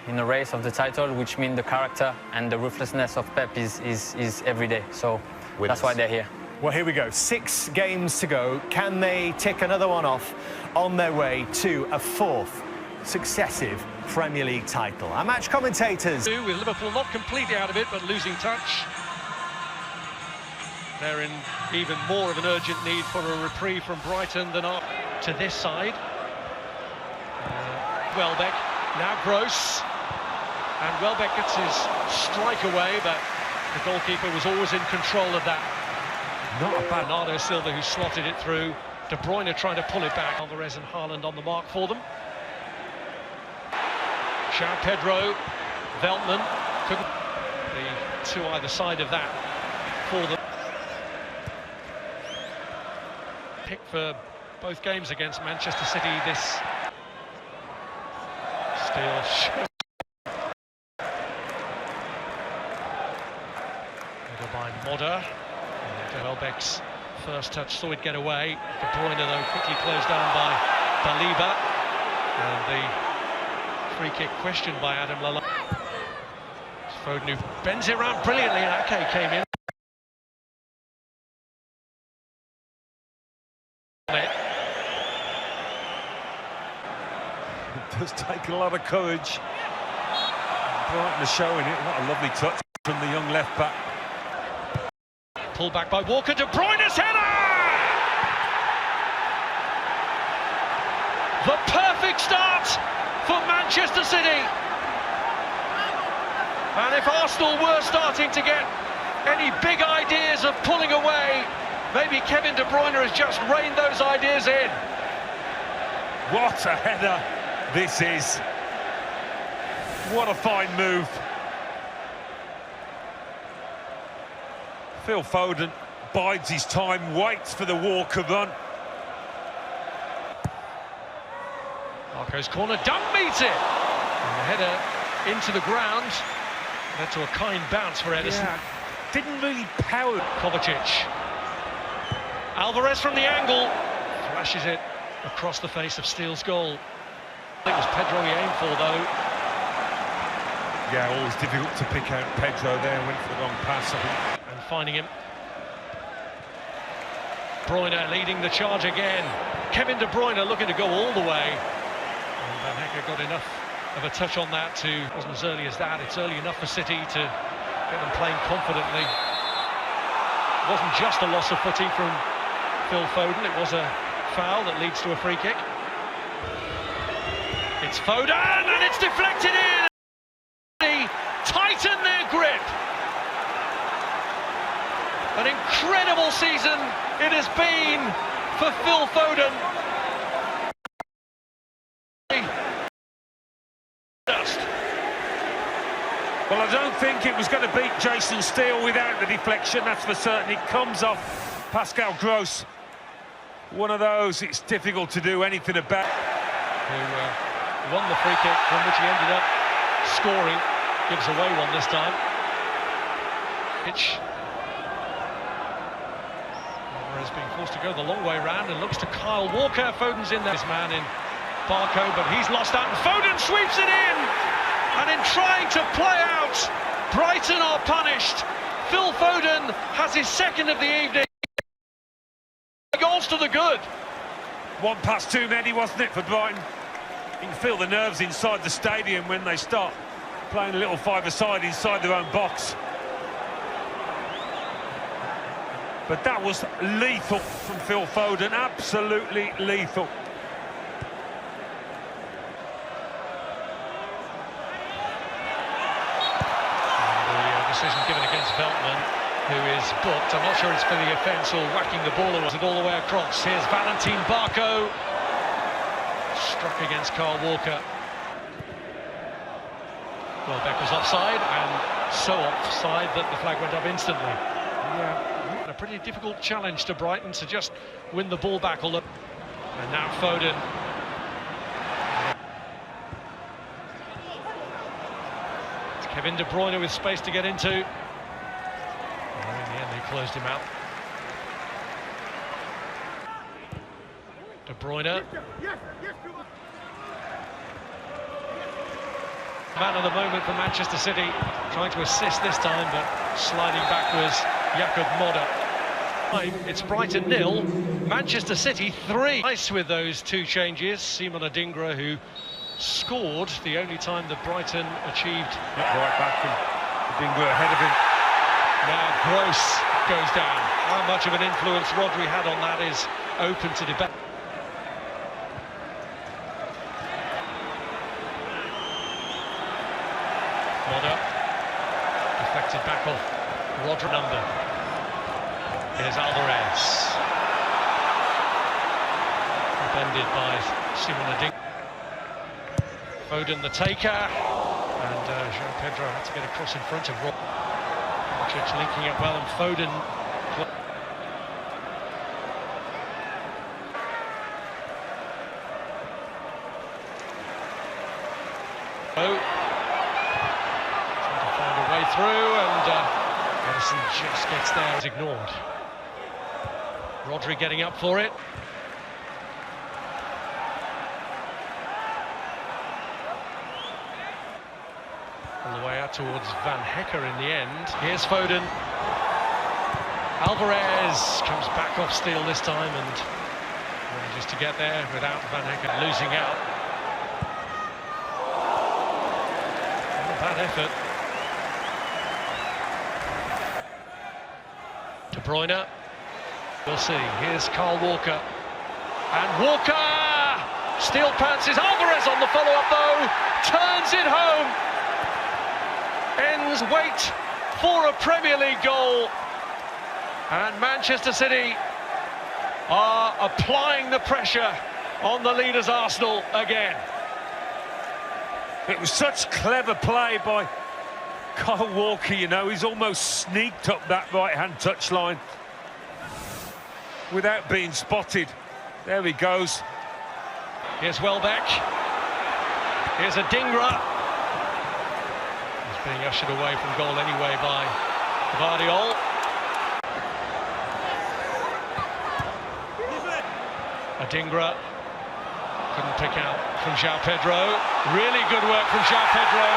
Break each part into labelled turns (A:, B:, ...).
A: in a race of the title, which means the character and the ruthlessness of Pep is every day. So that's why they're here.
B: Well, here we go. 6 games to go. Can they tick another one off on their way to a 4th successive Premier League title? Our match commentators.
C: With Liverpool not completely out of it, but losing touch. They're in even more of an urgent need for a reprieve from Brighton than up to this side. Welbeck, now Gross. And Welbeck gets his strike away, but the goalkeeper was always in control of that. Not a bad Bernardo Silva who slotted it through. De Bruyne trying to pull it back. Alvarez and Haaland on the mark for them. João Pedro, Veltman, couldn't. The two either side of that for them. Pick for both games against Manchester City this. Still by Modder. Welbeck's first touch saw it get away. De Bruyne though quickly closed down by Baliba, and the free kick questioned by Adam Lallana. Foden who bends it around brilliantly, and Ake came in.
D: It does take a lot of courage. Brighton are showing it. What a lovely touch from the young left back.
C: Pulled back by Walker. De Bruyne's header! The perfect start for Manchester City. And if Arsenal were starting to get any big ideas of pulling away, maybe Kevin De Bruyne has just reined those ideas in.
D: What a header this is. What a fine move. Phil Foden bides his time, waits for the Walker run.
C: Marco's corner, don't meet it! And the header into the ground. Led to a kind bounce for Ederson.
D: Yeah, didn't really power.
C: Kovacic. Alvarez from the angle. Flashes it across the face of Steele's goal. It was Pedro he aimed for, though.
D: Yeah, always difficult to pick out Pedro there. Went for the wrong pass, I think.
C: And finding him. Bruyne leading the charge again. Kevin De Bruyne looking to go all the way. And Van Hecke got enough of a touch on that to... Wasn't as early as that. It's early enough for City to get them playing confidently. It wasn't just a loss of footing from Phil Foden. It was a foul that leads to a free kick. It's Foden, and it's deflected in! They tighten their grip. An incredible season it has been for Phil Foden.
D: Well, I don't think it was going to beat Jason Steele without the deflection, that's for certain. It comes off Pascal Gross. One of those it's difficult to do anything about.
C: Who won the free kick from which he ended up scoring. Gives away one this time. Pitch. Alvarez being forced to go the long way round and looks to Kyle Walker. Foden's in there. This man in Barco, but he's lost out. And Foden sweeps it in. And in trying to play out, Brighton are punished. Phil Foden has his second of the evening. Goals to the good.
D: One pass too many, wasn't it, for Brighton? You can feel the nerves inside the stadium when they start playing a little five-a-side inside their own box. But that was lethal from Phil Foden, absolutely lethal.
C: Decision given against Veltman, who is booked. I'm not sure it's for the offence or whacking the ball or was it all the way across. Here's Valentin Barco. Struck against Kyle Walker. Welbeck was offside, and so offside that the flag went up instantly. Yeah, a pretty difficult challenge to Brighton to just win the ball back. And now Foden. Kevin De Bruyne with space to get into. And in the end, they closed him out. De Bruyne. Man of the moment for Manchester City, trying to assist this time, but sliding back was Jakub Moder. It's Brighton 0, Manchester City 3. Nice with those two changes. Simon Adingra, who scored the only time that Brighton achieved.
D: Right back, and Adingra ahead of him.
C: Now Gross goes down. How much of an influence Rodri had on that is open to debate. Moder, deflected back off Rodri number. Here's Alvarez. Upended by Simon Adingra. Foden the taker, and João Pedro had to get across in front of Rodri, linking up well, and Foden. Oh, trying to find a way through, and Edison just gets there. It's ignored. Rodri getting up for it. All the way out towards Van Hecker in the end. Here's Foden. Alvarez comes back off Steele this time and manages to get there without Van Hecker losing out. Not a bad effort. De Bruyne. We'll see. Here's Carl Walker. And Walker! Steele pounces. Alvarez on the follow-up though. Turns it home. Ends wait for a Premier League goal. And Manchester City are applying the pressure on the leaders Arsenal again.
D: It was such clever play by Kyle Walker, you know, he's almost sneaked up that right-hand touchline without being spotted. There he goes.
C: Here's Welbeck. Here's Adingra. He's being ushered away from goal anyway by Gvardiol. Adingra couldn't pick out from João Pedro. Really good work from João Pedro,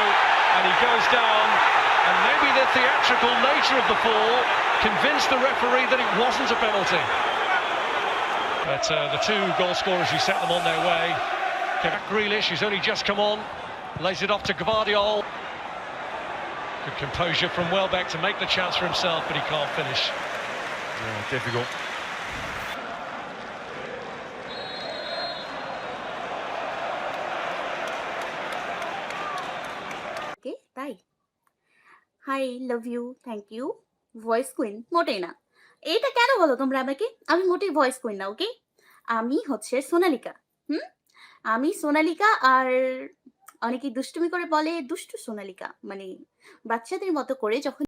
C: and he goes down. And maybe the theatrical nature of the fall convinced the referee that it wasn't a penalty. But the two goal scorers who set them on their way, Jack Grealish, who's only just come on, lays it off to Gvardiol. Good composure from Welbeck to make the chance for himself, but he can't finish.
D: Yeah, difficult.
E: Okay, bye. Hi, love you, thank you. Voice queen, মোটেই না। এটা কেন বলো তোমরা আমাকে? আমি মোটেই voice queen না, ওকে? আমি হচ্ছে সোনালিকা। আমি সোনালিকা, আর অনেকে দুষ্টুমি করে বলে দুষ্টু সোনালিকা, মানে বাচ্চাদের মতো করে যখন